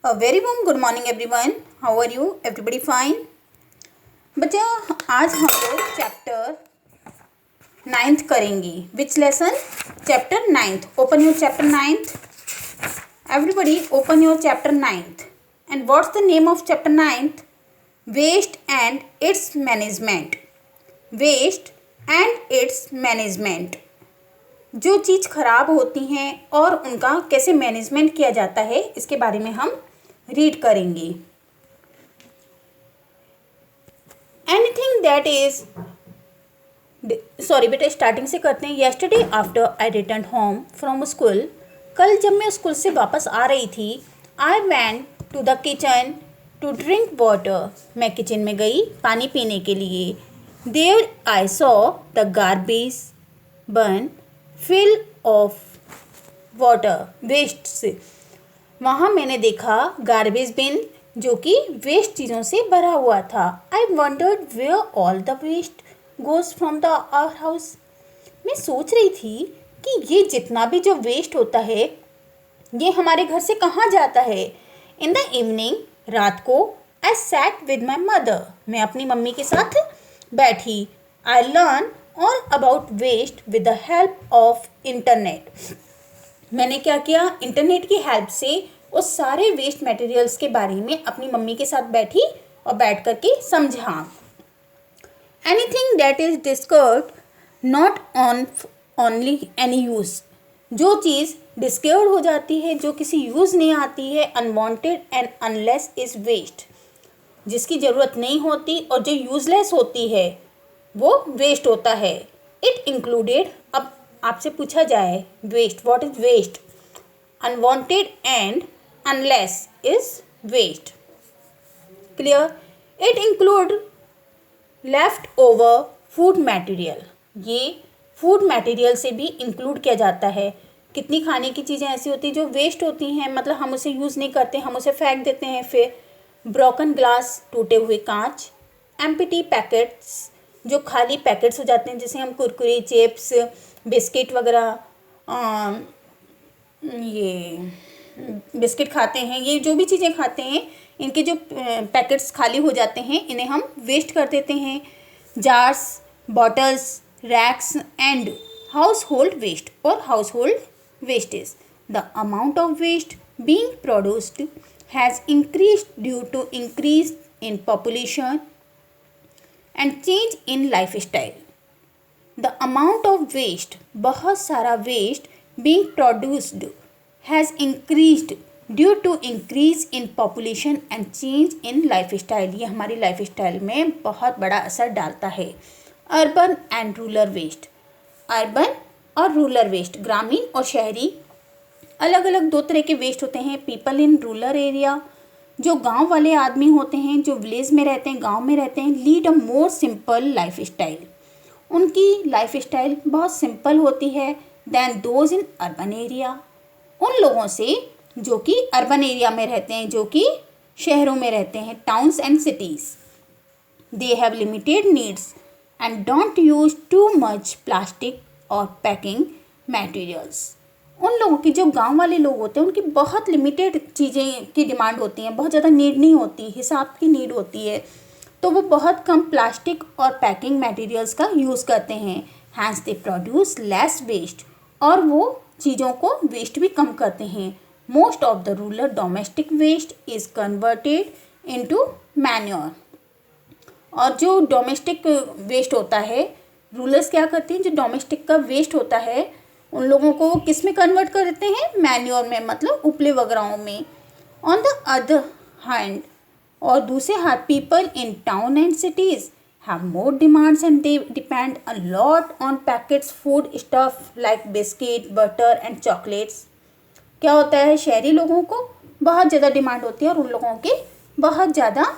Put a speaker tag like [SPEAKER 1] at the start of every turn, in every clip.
[SPEAKER 1] A very warm good morning everyone. How are you? Everybody fine? बच्चा आज हम लोग चैप्टर 9th करेंगे. Which lesson? Chapter 9th. Open your chapter 9th. Everybody open your chapter 9th. And what's the name of chapter 9th? Waste and its management. Waste and its management. जो चीज़ खराब होती हैं और उनका कैसे मैनेजमेंट किया जाता है इसके बारे में हम रीड करेंगे. एनीथिंग दैट इज सॉरी बेटा स्टार्टिंग से करते हैं. Yesterday after I return home from school. कल जब मैं स्कूल से वापस आ रही थी. I went to the kitchen to drink water. मैं किचन में गई पानी पीने के लिए. There I saw the garbage bin full of water waste से. वहाँ मैंने देखा गार्बेज बिन जो कि वेस्ट चीज़ों से भरा हुआ था. I wondered where all the waste goes from the our house. मैं सोच रही थी कि ये जितना भी जो वेस्ट होता है ये हमारे घर से कहाँ जाता है. इन द इवनिंग रात को I sat with my mother. मैं अपनी मम्मी के साथ बैठी. I learn all about waste with the help of internet. मैंने क्या किया, इंटरनेट की हेल्प से उस सारे वेस्ट मटेरियल्स के बारे में अपनी मम्मी के साथ बैठी और बैठ कर के समझा. Anything that is discovered not on only any use. जो चीज़ डिस्कवर्ड हो जाती है जो किसी यूज़ नहीं आती है unwanted and useless is waste. जिसकी ज़रूरत नहीं होती और जो यूज़लेस होती है वो वेस्ट होता है. It included. अब आपसे पूछा जाए waste, what is waste? Unwanted and useless is waste. Clear? It include left over food material. ये फूड मटेरियल से भी इंक्लूड किया जाता है. कितनी खाने की चीज़ें ऐसी होती हैं जो वेस्ट होती हैं, मतलब हम उसे यूज़ नहीं करते, हम उसे फेंक देते हैं. फिर ब्रोकन ग्लास, टूटे हुए कांच. एम्प्टी पैकेट्स, जो खाली पैकेट्स हो जाते हैं जिसे हम कुरकुरे, चिप्स, बिस्किट वगैरह ये बिस्किट खाते हैं, ये जो भी चीज़ें खाते हैं इनके जो पैकेट्स खाली हो जाते हैं इन्हें हम वेस्ट कर देते हैं. Jars, bottles, racks and household waste और household wastage. The amount of waste being produced has increased due to increase in population and change in lifestyle. The amount of waste, बहुत सारा waste being produced has increased due to increase in population and change in lifestyle. ये हमारी life style में बहुत बड़ा असर डालता है. Urban and rural waste. Urban और रूरल वेस्ट, ग्रामीण और शहरी अलग अलग दो तरह के वेस्ट होते हैं. पीपल इन रूरल एरिया, जो गांव वाले आदमी होते हैं, जो विलेज में रहते हैं, गांव में रहते हैं, lead a more simple life style. उनकी लाइफ स्टाइल बहुत सिंपल होती है then those in urban area. उन लोगों से जो कि अर्बन एरिया में रहते हैं, जो कि शहरों में रहते हैं, towns and cities. They have limited needs and don't use too much plastic और पैकिंग मटेरियल्स. उन लोगों की, जो गांव वाले लोग होते हैं, उनकी बहुत लिमिटेड चीज़ें की डिमांड होती हैं, बहुत ज़्यादा नीड नहीं होती, हिसाब की नीड होती है. तो वो बहुत कम प्लास्टिक और पैकिंग मटेरियल्स का यूज़ करते हैं. Hence they produce less waste, और वो चीज़ों को वेस्ट भी कम करते हैं. Most of the rural domestic waste is converted into manure. और जो डोमेस्टिक वेस्ट होता है, रूरल्स क्या करते हैं, जो डोमेस्टिक का वेस्ट होता है उन लोगों को वो किस में कन्वर्ट कर देते हैं? मैन्योर में, मतलब उपले वगैरह में. ऑन द अदर हैंड, और दूसरे हाथ, people in town and cities have more demands and they depend a lot on packets food stuff like biscuit, butter and chocolates. क्या होता है, शहरी लोगों को बहुत ज़्यादा डिमांड होती है और उन लोगों के बहुत ज़्यादा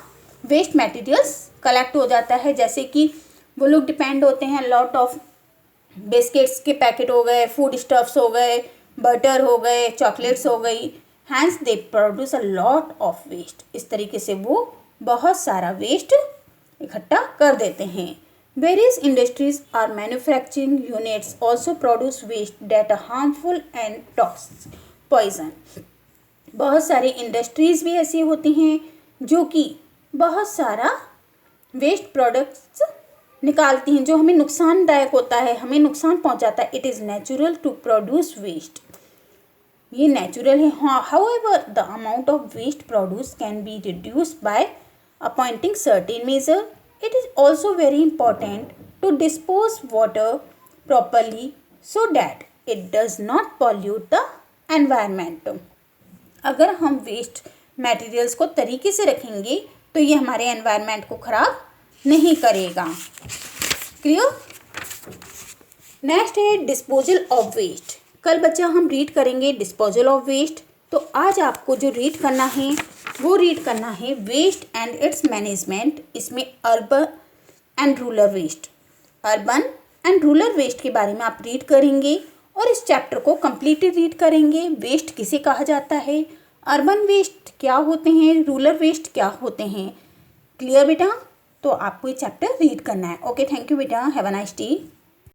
[SPEAKER 1] वेस्ट मटेरियल्स कलेक्ट हो जाता है. जैसे कि वो लोग डिपेंड होते हैं लॉट ऑफ बिस्किट्स के पैकेट हो गए, फूड स्टफ्स हो गए, बटर हो गए, चॉकलेट्स हो गई. Hence they produce a lot of waste. इस तरीके से वो बहुत सारा वेस्ट इकट्ठा कर देते हैं. Various industries are manufacturing units also produce waste that are harmful and toxic poison. बहुत सारी इंडस्ट्रीज़ भी ऐसी होती हैं जो कि बहुत सारा वेस्ट प्रोडक्ट्स निकालती हैं जो हमें नुकसानदायक होता है, हमें नुकसान पहुंचाता है। It is natural to produce waste, ये नेचुरल है। However the amount of waste produce can be reduced by appointing certain measure. It is also very important to dispose water properly so that it does not pollute the environment. अगर हम waste materials को तरीके से रखेंगे तो ये हमारे environment को ख़राब नहीं करेगा। क्लियर? नेक्स्ट है डिस्पोजल ऑफ वेस्ट। कल बच्चा हम रीड करेंगे डिस्पोजल ऑफ वेस्ट। तो आज आपको जो रीड करना है वो रीड करना है वेस्ट एंड इट्स मैनेजमेंट। इसमें urban and rural waste, urban and rural waste के बारे में आप रीड करेंगे और इस चैप्टर को कम्प्लीटली रीड करेंगे। वेस्ट किसे कहा जाता है, अर्बन वेस्ट क्या होते हैं, रूरल वेस्ट क्या होते हैं। क्लियर बेटा? तो आपको ये चैप्टर रीड करना है। ओके, थैंक यू बेटा, हैव अ नाइस डे।